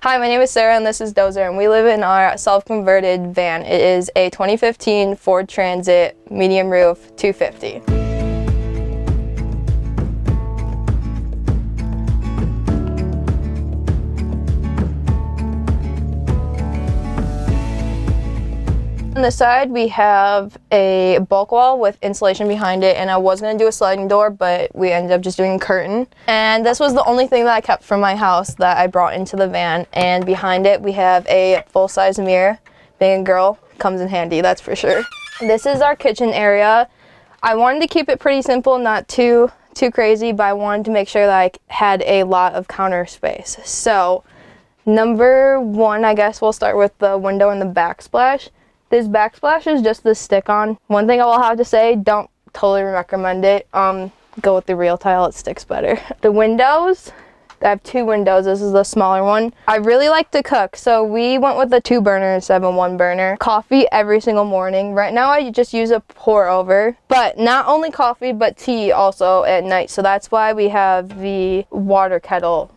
Hi, my name is Sarah and this is Dozer, and we live in our self-converted van. It is a 2015 Ford Transit medium roof 250. On the side we have a bulk wall with insulation behind it, and I was going to do a sliding door, but we ended up just doing a curtain. And this was the only thing that I kept from my house that I brought into the van. And behind it we have a full-size mirror. Being a girl comes in handy, that's for sure. This is our kitchen area. I wanted to keep it pretty simple, not too crazy, but I wanted to make sure that I had a lot of counter space. So number one, I guess we'll start with the window and the backsplash. This backsplash is just the stick-on. One thing I will have to say, don't totally recommend it. Go with the real tile, it sticks better. The windows, I have two windows. This is the smaller one. I really like to cook, so we went with the 2 burner instead of a 1 burner. Coffee every single morning. Right now I just use a pour over, but not only coffee, but tea also at night. So that's why we have the water kettle,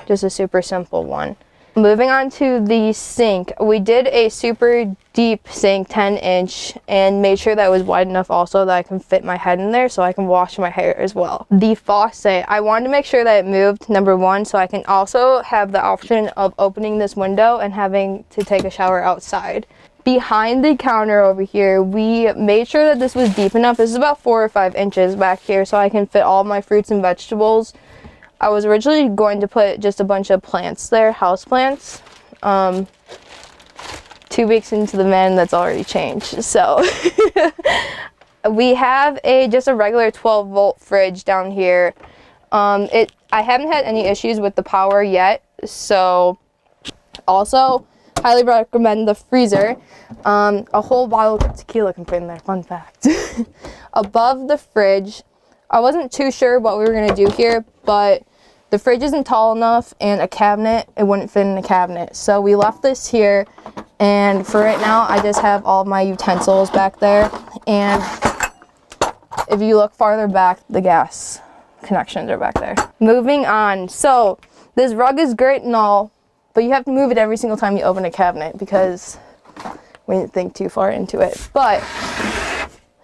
just a super simple one. Moving on to the sink, we did a super deep sink, 10-inch, and made sure that it was wide enough also that I can fit my head in there so I can wash my hair as well. The faucet, I wanted to make sure that it moved, number one, so I can also have the option of opening this window and having to take a shower outside. Behind the counter over here, we made sure that this was deep enough. This is about 4 or 5 inches back here so I can fit all my fruits and vegetables. I was originally going to put just a bunch of plants there, house plants. 2 weeks into the van, that's already changed. So we have just a regular 12-volt fridge down here. I haven't had any issues with the power yet. So also highly recommend the freezer. A whole bottle of tequila can fit in there, fun fact. Above the fridge, I wasn't too sure what we were gonna do here, but the fridge isn't tall enough, and a cabinet, it wouldn't fit in a cabinet. So we left this here, and for right now, I just have all my utensils back there. And if you look farther back, the gas connections are back there. Moving on, so this rug is great and all, but you have to move it every single time you open a cabinet because we didn't think too far into it. But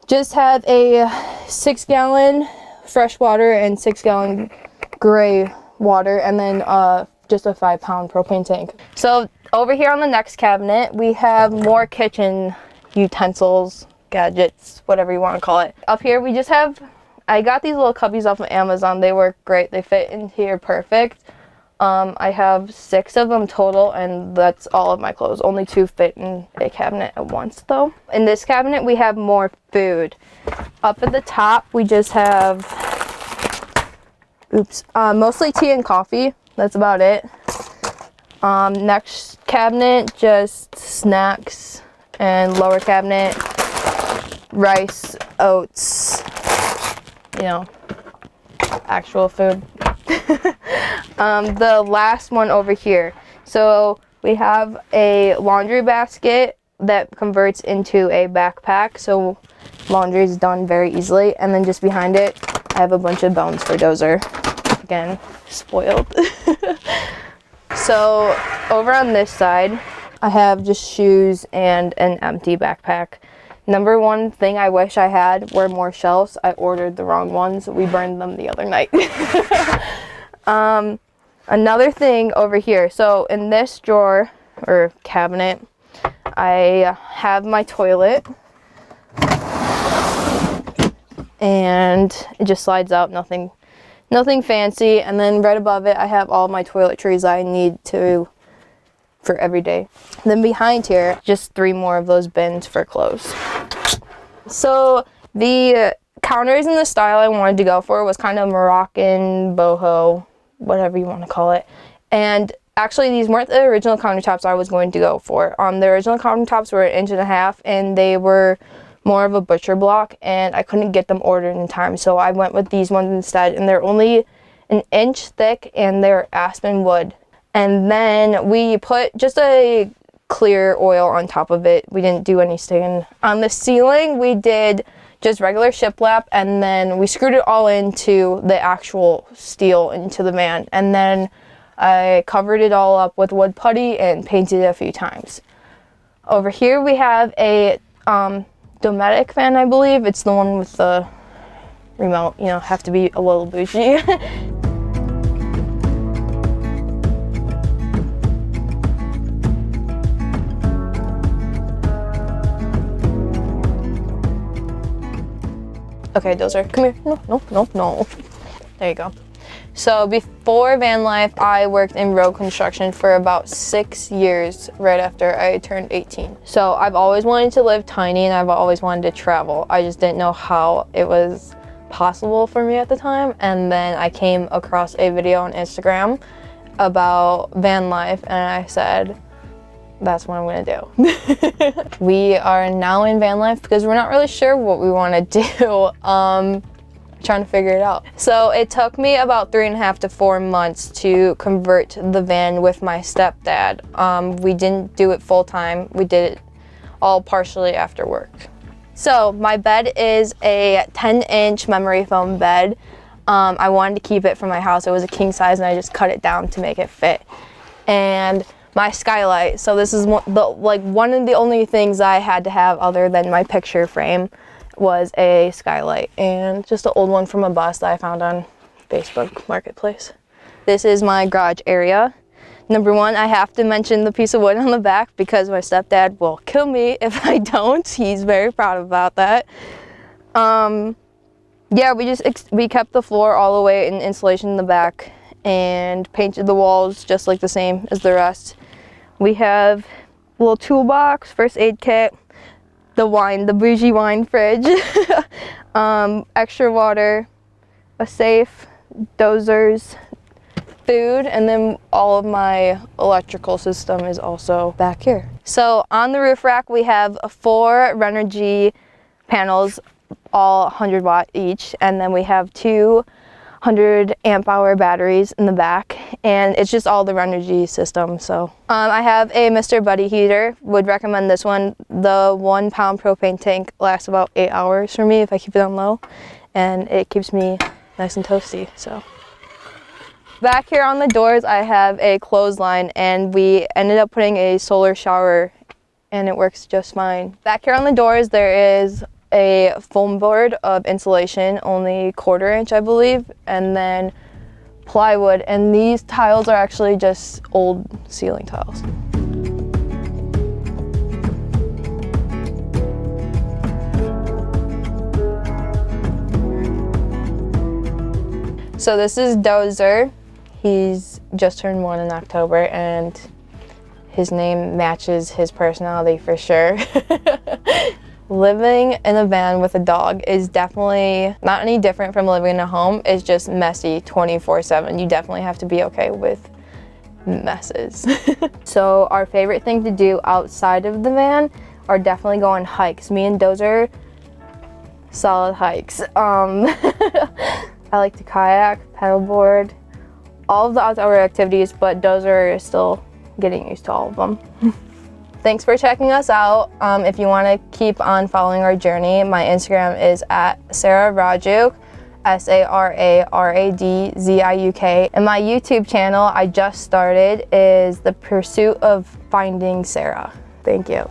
just have a 6-gallon fresh water and 6-gallon gray water, and then just a 5-pound propane tank. So over here on the next cabinet, we have more kitchen utensils, gadgets, whatever you want to call it. Up here we just have, I got these little cubbies off of Amazon. They work great. They fit in here perfect. I have 6 of them total, and that's all of my clothes. Only 2 fit in a cabinet at once though. In this cabinet we have more food. Up at the top we just have mostly tea and coffee. That's about it. Next cabinet, just snacks, and lower cabinet, rice, oats, you know, actual food. The last one over here. So we have a laundry basket that converts into a backpack, so laundry is done very easily. And then just behind it, I have a bunch of bones for Dozer. Again, spoiled. So over on this side, I have just shoes and an empty backpack. Number one thing I wish I had were more shelves. I ordered the wrong ones. We burned them the other night. Another thing over here. So in this drawer or cabinet, I have my toilet. And it just slides out, nothing fancy. And then right above it, I have all my toiletries I need for every day. Then behind here, just 3 more of those bins for clothes. So the counters in the style I wanted to go for was kind of Moroccan, boho, whatever you want to call it. And actually, these weren't the original countertops I was going to go for. The original countertops were 1.5 inches, and they were more of a butcher block, and I couldn't get them ordered in time, so I went with these ones instead. And they're only 1 inch thick, and they're aspen wood. And then we put just a clear oil on top of it. We didn't do any stain. On the ceiling, we did just regular shiplap, and then we screwed it all into the actual steel into the van. And then I covered it all up with wood putty and painted it a few times. Over here we have a Dometic fan, I believe. It's the one with the remote, you know, have to be a little bougie. Okay, Dozer, come here. No. There you go. So before Vanlife, I worked in road construction for about 6 years right after I turned 18. So I've always wanted to live tiny and I've always wanted to travel. I just didn't know how it was possible for me at the time. And then I came across a video on Instagram about Vanlife and I said, that's what I'm gonna do. We are now in Vanlife because we're not really sure what we wanna do. Trying to figure it out. So it took me about 3.5 to 4 months to convert the van with my stepdad. We didn't do it full time. We did it all partially after work. So my bed is a 10-inch memory foam bed. I wanted to keep it for my house. It was a king size and I just cut it down to make it fit. And my skylight. So this is one of the only things I had to have other than my picture frame was a skylight, and just an old one from a bus that I found on Facebook Marketplace. This is my garage area. Number one, I have to mention the piece of wood on the back because my stepdad will kill me if I don't. He's very proud about that. Yeah, we kept the floor all the way in insulation in the back and painted the walls just like the same as the rest. We have a little toolbox, first aid kit, the bougie wine fridge, extra water, a safe, dozers, food, and then all of my electrical system is also back here. So on the roof rack we have 4 Renogy panels, all 100 watt each, and then we have 2 100 amp hour batteries in the back, and it's just all the Renogy system. So I have a Mr. Buddy heater, would recommend this one. The 1 pound propane tank lasts about 8 hours for me if I keep it on low, and it keeps me nice and toasty. So back here on the doors I have a clothesline, and we ended up putting a solar shower and it works just fine. Back here on the doors there is a foam board of insulation, only 1/4 inch I believe, and then plywood, and these tiles are actually just old ceiling tiles. So this is Dozer. He's just turned 1 in October and his name matches his personality for sure. Living in a van with a dog is definitely not any different from living in a home. It's just messy 24/7. You definitely have to be okay with messes. So our favorite thing to do outside of the van are definitely go on hikes. Me and Dozer, solid hikes. I like to kayak, paddleboard, all of the outdoor activities, but Dozer is still getting used to all of them. Thanks for checking us out. If you want to keep on following our journey, my Instagram is at Sara Radzik, SARARADZIUK. And my YouTube channel I just started is The Pursuit of Finding Sara. Thank you.